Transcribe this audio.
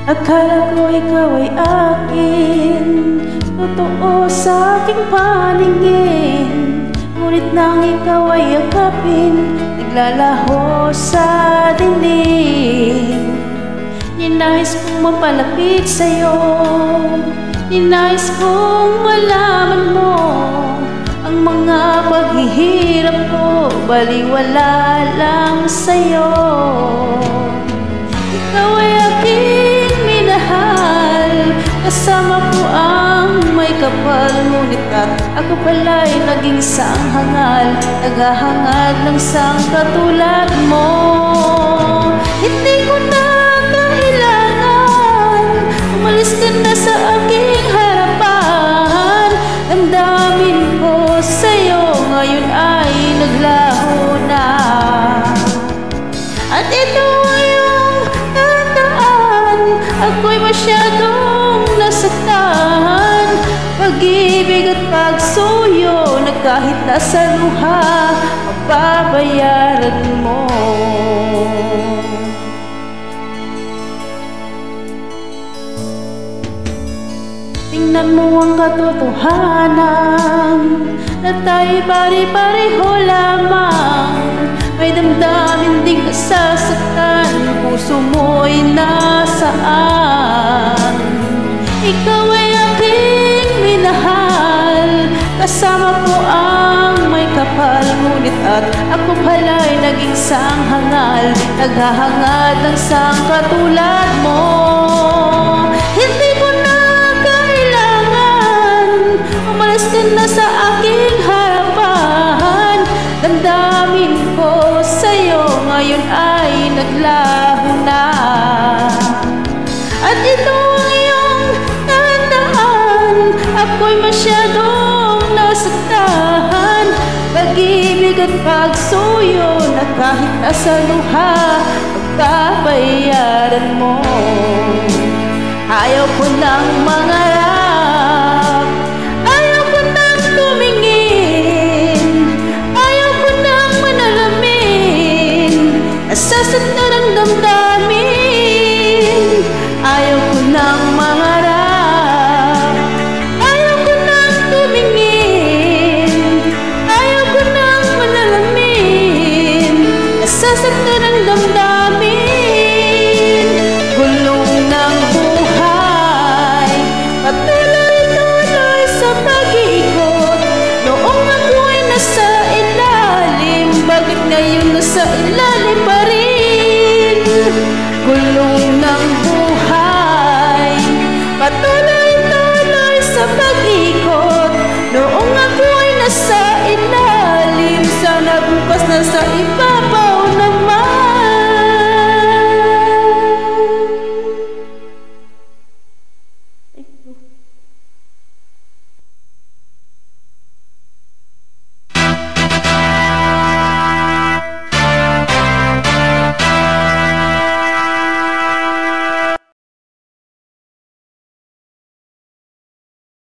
Akala ko ikaw ay akin, totoo sa aking paningin. Ngunit nang ikaw ay yakapin, naglalaho sa dilim. Ninais kong mapalapit sa'yo, ninais kong malaman mo ang mga paghihirap ko, baliwala lang sa'yo. Ikaw ay aking minahal, kasama ko ang may kapal. Ngunit ako pala'y naging sanghangal, naghahangad ng sang katulad mo. Hindi ko na kailangan, umalis ka na sa aking harapan. Damdamin ko sa'yo ngayon ay naglaho na. At ito ay iyong tandaan, ako'y masyadong nasaktan. Pag-ibig at pagsuyo na kahit nasa luha, mababayaran mo. Tingnan mo ang katotohanan, na tayo'y pare-pareho lamang. May damdamin ding nasasaktan, puso mo'y nasaan. Ikaw ay aking minahal, kasama ko ang may kapal. Ngunit ako pala'y naging sanghangal, naghahangad ng sang katulad mo. Hindi ko na kailangan, umalis ka na sa aking harapan. Damdamin ko sa'yo ngayon ay naglaho na. At ito ang iyong tandaan, ako'y masyadong nasaktan. Pag-ibig at pagsuyo na kahit nasa luha, pagbabayaran mo. Ayaw ko nang mangarap, ayaw ko nang tumingin, ayaw ko nang manalamin, nasasaktan ang damdamin. Ayaw ko nang mangarap, ayaw ko nang tumingin, ayaw ko nang manalamin, nasasaktan ang damdamin. Gulong ng buhay, patuloy-tuloy sa pag-iikot. Noong ako'y nasa ilalim, bakit ngayon nasa ilalim pa rin? Gulong ng buhay, patuloy-tuloy sa pag-ikot. Noong ako'y nasa ilalim, sana bukas nasa iba